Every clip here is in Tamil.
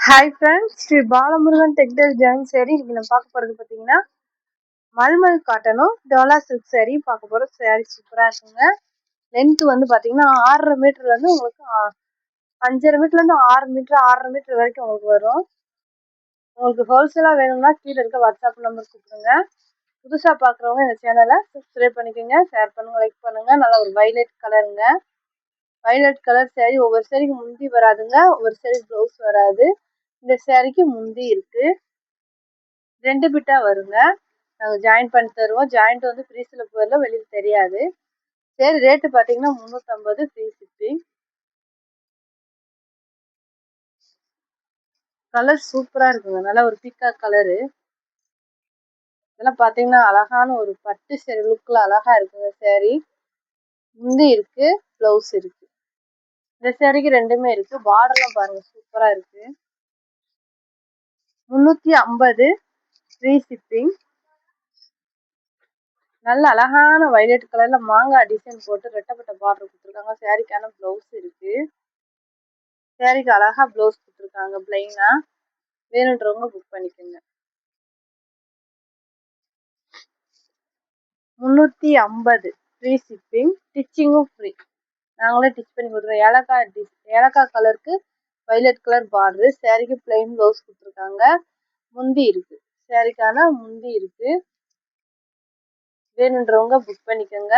Hi friends, Sri Balamurugan textile ஜாயின் சேரீ இன்னைக்கு நம்ம பார்க்க போகிறது பார்த்தீங்கன்னா மல்மல் காட்டனும் டோலா சில்க் சேரீ பார்க்க போகிறோம். சேரீ சூப்பராக இருக்குங்க. லென்த்து வந்து பார்த்தீங்கன்னா 6.5 மீட்டர்லேருந்து உங்களுக்கு 5.5 மீட்டர்லேருந்து 6 மீட்டர் 6.5 மீட்டர் வரைக்கும் உங்களுக்கு வரும். உங்களுக்கு ஹோல்சேலாக வேணும்னா கீழே இருக்க வாட்ஸ்அப் நம்பர் கூப்பிடுங்க. புதுசாக பார்க்குறவங்க இந்த சேனலை சப்ஸ்கிரைப் பண்ணிக்கோங்க, ஷேர் பண்ணுங்கள், லைக் பண்ணுங்கள். நல்லா ஒரு வைலட் கலருங்க. வைலட் கலர் சேரீ ஒவ்வொரு சேரீக்கு முந்தி வராதுங்க, ஒவ்வொரு சேரீ ப்ளவுஸ் வராது. இந்த சேரீக்கு முந்தி இருக்கு, 2 பிட்டா வருங்க. நாங்கள் ஜாயின் பண்ணி தருவோம். ஜாயிண்ட் வந்து ஃப்ரீஸில் போயிடல, வெளியில் தெரியாது. சரி, ரேட்டு பார்த்தீங்கன்னா 350 ஃப்ரீ ஷிப்பிங். கலர் சூப்பராக இருக்குங்க, நல்லா ஒரு பீக்காக் கலரு. இதெல்லாம் பார்த்தீங்கன்னா அழகான ஒரு பட்டு சேரீ லுக்கில் அழகாக இருக்குங்க. சேரீ முந்தி இருக்கு, ப்ளவுஸ் இருக்கு. இந்த சேரீக்கு ரெண்டுமே இருக்கு. பார்டர்லாம் பாருங்க சூப்பராக இருக்கு. 350 ஃப்ரீ ஷிப்பிங். நல்ல அழகான வைலட் கலர்ல மாங்காய் டிசைன் போட்டு ரெட்டப்பட்ட பார்டர் கொடுத்துருக்காங்க. சேரீக்கான ப்ளவுஸ் இருக்கு. சேரீக்கு அழகா ப்ளவுஸ் கொடுத்துருக்காங்க பிளைனா. வேணுன்றவங்க புக் பண்ணிக்கோங்க. 350 ஃப்ரீ ஷிப்பிங், ஸ்டிச்சிங்கும் ஃப்ரீ. நாங்களே ஸ்டிச் பண்ணி கொடுத்துருவோம். ஏலக்காய் கலருக்கு வைலட் கலர் பார்டரு. சேரீக்கு பிளைன் ப்ளவுஸ் கொடுத்துருக்காங்க. முந்தி இருக்கு, சேரீக்கான முந்தி இருக்கு. வேணுன்றவங்க புக் பண்ணிக்கோங்க.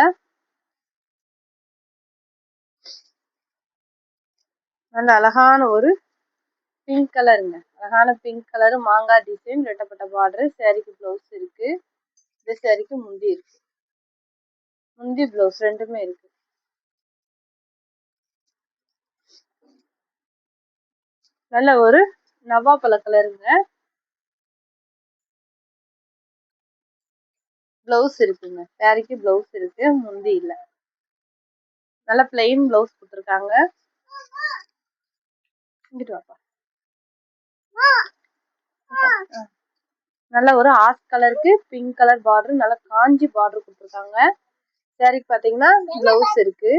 நல்ல அழகான ஒரு பிங்க் கலருங்க, அழகான பிங்க் கலரு மாங்காய் டிசைன் ரெட்டப்பட்ட பார்டரு. சேரீக்கு ப்ளவுஸ் இருக்கு. இந்த சேரீக்கு முந்தி இருக்கு, முந்தி ப்ளவுஸ் ரெண்டுமே இருக்கு. நல்ல ஒரு நவாப்பழ கலருங்க. ப்ளவுஸ் இருக்குங்க, சேரீக்கு ப்ளவுஸ் இருக்கு, முந்தி இல்ல. நல்ல பிளெயின் ப்ளவுஸ் கொடுத்துருக்காங்க. இங்கிட்டு வாப்பா. நல்ல ஒரு ஆஷ் கலருக்கு பிங்க் கலர் பார்டர், நல்ல காஞ்சி பார்டர் கொடுத்துருக்காங்க. சேரீக்கு பார்த்தீங்கன்னா ப்ளவுஸ் இருக்கு,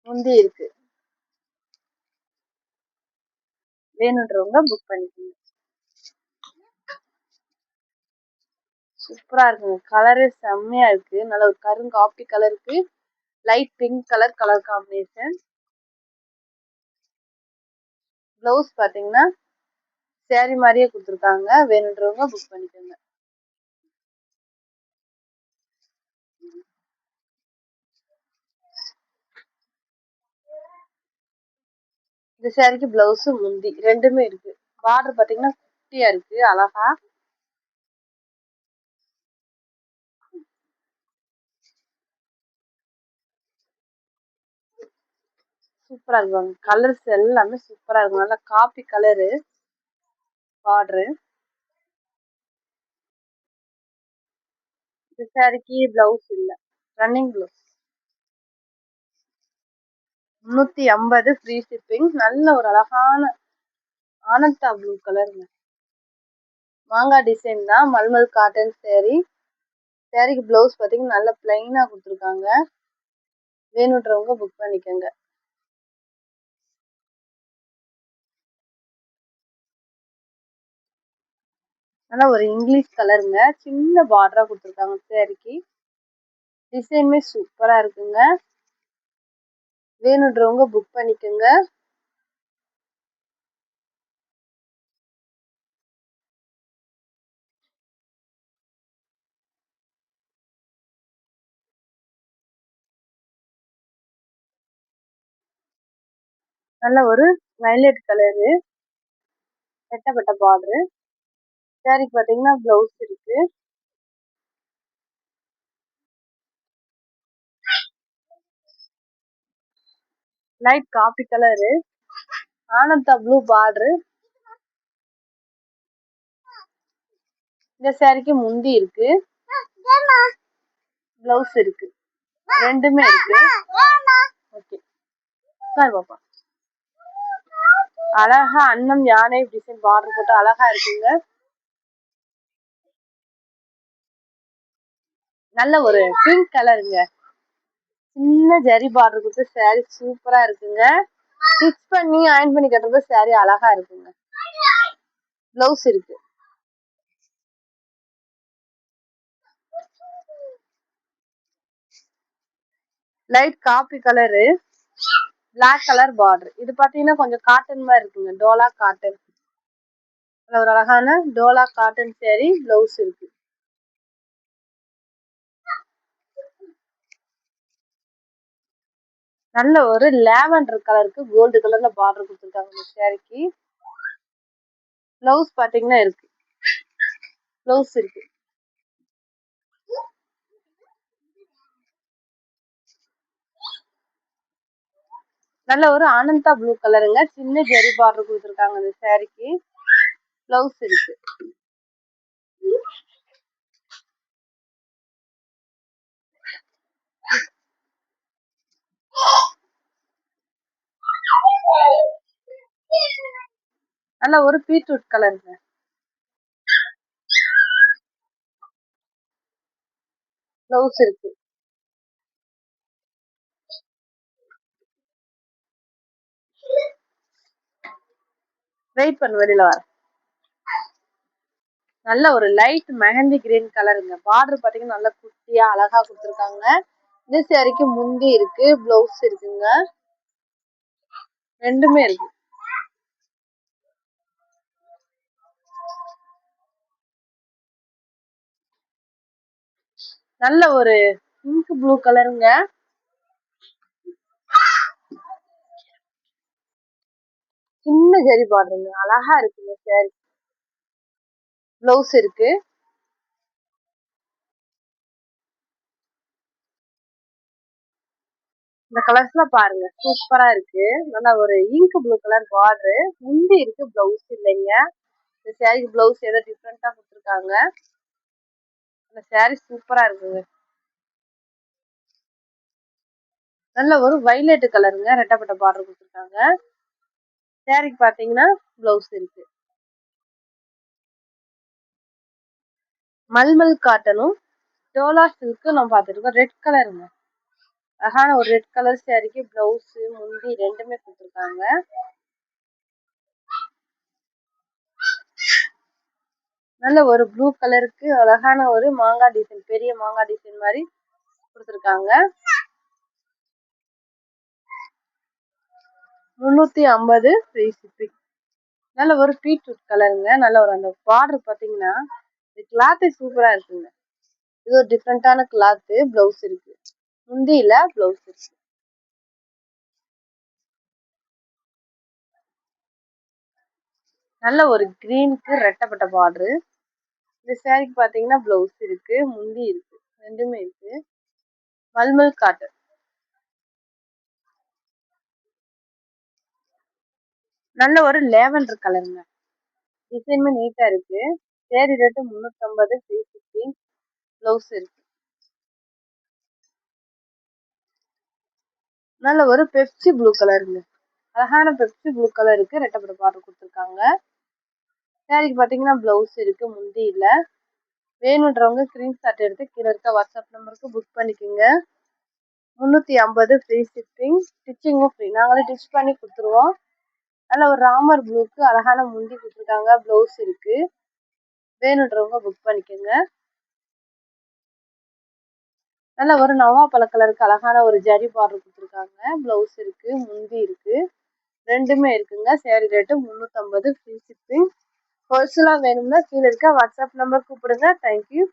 முந்தி இருக்கு. வேணுன்றவங்க புக் பண்ணிக்கோங்க. சூப்பரா இருக்குங்க, கலரே செம்மையா இருக்கு. நல்ல ஒரு கருங்காப்பி கலருக்கு light pink colour combination. Blouse பார்த்தீங்கன்னா சேரீ மாதிரியே கொடுத்துருக்காங்க. வேணுன்றவங்க புக் பண்ணிக்கோங்க. இந்த சேரீக்கு ப்ளவுஸு முந்தி ரெண்டுமே இருக்கு. பார்டர் பார்த்தீங்கன்னா குட்டியா இருக்கு, அழகா. சூப்பரா இருக்குவாங்க. கலர்ஸ் எல்லாமே சூப்பரா இருக்கும். நல்லா காப்பி கலரு பார்டரு. இந்த சேரீக்கு பிளவுஸ் இல்ல, ரன்னிங் ப்ளவுஸ். 350 free shipping. நல்ல ஒரு அழகான ஆனந்தா ப்ளூ கலருங்க, மாங்காய் டிசைன் தான். மல்மல் காட்டன் சேரீ. சேரீக்கு பிளவுஸ் பார்த்தீங்கன்னா நல்ல பிளைனா கொடுத்துருக்காங்க. வேணுன்றவங்க புக் பண்ணிக்கோங்க. நல்லா ஒரு இங்கிலீஷ் கலருங்க, சின்ன பார்டரா கொடுத்துருக்காங்க. சேரீக்கு டிசைனுமே சூப்பரா இருக்குங்க. வேணுன்றவங்க புக் பண்ணிக்கோங்க. நல்ல ஒரு வயலட் கலரு ரெட்டப்பட்ட பார்டரு. சேரீக்கு பார்த்தீங்கன்னா பிளவுஸ் இருக்கு. Light coffee colour Ananda blue border. இந்த சேரீக்கு முந்தி இருக்கு, பிளவுஸ் இருக்கு, ரெண்டுமே இருக்கு. ஓகே பாப்பா. அழகா அன்னம் யானை டிசைன் பார்டர் போட்டு அழகா இருக்குங்க. நல்ல ஒரு பிங்க் கலருங்க, சின்ன ஜரி பார்டர் கொடுத்து சேரீ சூப்பரா இருக்குங்க. ஸ்டிச் பண்ணி அயன் பண்ணி கட்டுறது சாரி அழகா இருக்குங்க. பிளவுஸ் இருக்கு. Light coffee colour, black colour border. இது பாத்தீங்கன்னா கொஞ்சம் காட்டன் மாதிரி இருக்குங்க. டோலா காட்டன். ஒரு அழகான டோலா காட்டன் சாரி. பிளவுஸ் இருக்கு. நல்ல ஒரு லாவெண்டர் கலருக்கு கோல்டு கலர்ல பார்டர் கொடுத்துருக்காங்க இந்த சாரிக்கு. பிளவுஸ் பாத்தீங்கன்னா இருக்கு. பிளவுஸ் இருக்கு. நல்ல ஒரு ஆனந்தா ப்ளூ கலருங்க. சின்ன ஜெரி பார்டர் கொடுத்துருக்காங்க இந்த சாரிக்கு. பிளவுஸ் இருக்கு. நல்ல ஒரு பீட்ரூட் கலருங்க. பிளவுஸ் இருக்கு. வெயிட் பண்ணு, வெளியில வர. நல்ல ஒரு லைட் மெஹந்தி கிரீன் கலருங்க. பார்டர் பாத்தீங்கன்னா நல்லா குட்டியா அழகா கொடுத்துருக்காங்க. இந்த சாரிக்கு முந்தி இருக்கு, பிளவுஸ் இருக்குங்க. ரெண்டுமே இருக்கு. நல்ல ஒரு பிங்க் ப்ளூ கலருங்க. சின்ன ஜரி பார்டருங்க. அழகா இருக்குங்க சாரி. பிளவுஸ் இருக்கு. இந்த கலர்ஸ்ல பாருங்க, சூப்பரா இருக்கு. நல்லா ஒரு இங்க் ப்ளூ கலர் பார்டரு. முந்தி இருக்கு, பிளவுஸ் இல்லைங்க. இந்த சாரிக்கு பிளவுஸ் ஏதோ டிஃப்ரெண்டா கொடுத்துருக்காங்க. இந்த சாரி சூப்பரா இருக்குங்க. நல்ல ஒரு வைலட் கலருங்க. ரெட்டப்பட்ட பார்டர் கொடுத்துருக்காங்க. சாரிக்கு பாத்தீங்கன்னா பிளவுஸ் இருக்கு. மல்மல் காட்டனும் டோலா சில்க்கும் நம்ம பார்த்துருக்கோம். ரெட் கலருங்க. அழகான ஒரு ரெட் கலர் சாரிக்கு பிளவுஸ் முந்தி ரெண்டுமே கொடுத்துருக்காங்க. நல்ல ஒரு ப்ளூ கலருக்கு அழகான ஒரு மாங்காய் டிசைன், பெரிய மாங்காய் டிசைன் மாதிரி கொடுத்துருக்காங்க. 350 ஃப்ரீ ஷிப்பிங். நல்ல ஒரு பீட்ரூட் கலருங்க. நல்ல ஒரு அந்த பார்டர் பாத்தீங்கன்னா இந்த கிளாத்து சூப்பரா இருக்குங்க. இது ஒரு டிஃப்ரெண்டான கிளாத்து. பிளவுஸ் இருக்கு. முந்தியில பிளவுஸ் இருக்கு. நல்ல ஒரு கிரீனுக்கு ரெட்டப்பட்ட பார்டரு. இந்த சாரிக்கு பாத்தீங்கன்னா பிளவுஸ் இருக்கு, முந்தி இருக்கு, ரெண்டுமே இருக்கு. மல்மல் காட்டன். நல்ல ஒரு லேவண்டர் கலருங்க. டிசைனுமே நீட்டா இருக்கு. சேரி ரேட்டு 350 ஃப்ரீ ஷிப்பிங். பிளவுஸ் இருக்கு. நல்ல ஒரு பெப்சி ப்ளூ கலருங்க. அழகான பெப்சி ப்ளூ கலருக்கு ரெட்டப்பட்ட பார்டர் கொடுத்துருக்காங்க. சாரிக்கு பாத்தீங்கன்னா பிளவுஸ் இருக்கு, முந்தி இல்ல. வேணுன்றவங்க ஸ்கிரீன்ஷாட் எடுத்து கீழே இருக்க வாட்ஸ்அப் நம்பருக்கு புக் பண்ணிக்கோங்க. 350 ஃப்ரீ ஷிப்பிங். ஸ்டிச்சிங்கும் ஃப்ரீ. நாங்களே ஸ்டிச் பண்ணி கொடுத்துருவோம். நல்ல ஒரு ராமர் ப்ளூக்கு அழகான முந்தி கொடுத்துருக்காங்க. பிளவுஸ் இருக்கு. வேணுன்றவங்க புக் பண்ணிக்கோங்க. நல்ல ஒரு நவா பழ கலருக்கு அழகான ஒரு ஜரி பார்டர் கொடுத்துருக்காங்க. பிளவுஸ் இருக்கு, முந்தி இருக்கு, ரெண்டுமே இருக்குங்க. Sari rate 350 free shipping. ஹோல்சேலா வேணும்னா கீழே இருக்க வாட்ஸ்அப் நம்பர் கூப்பிடுங்க. தேங்க்யூ.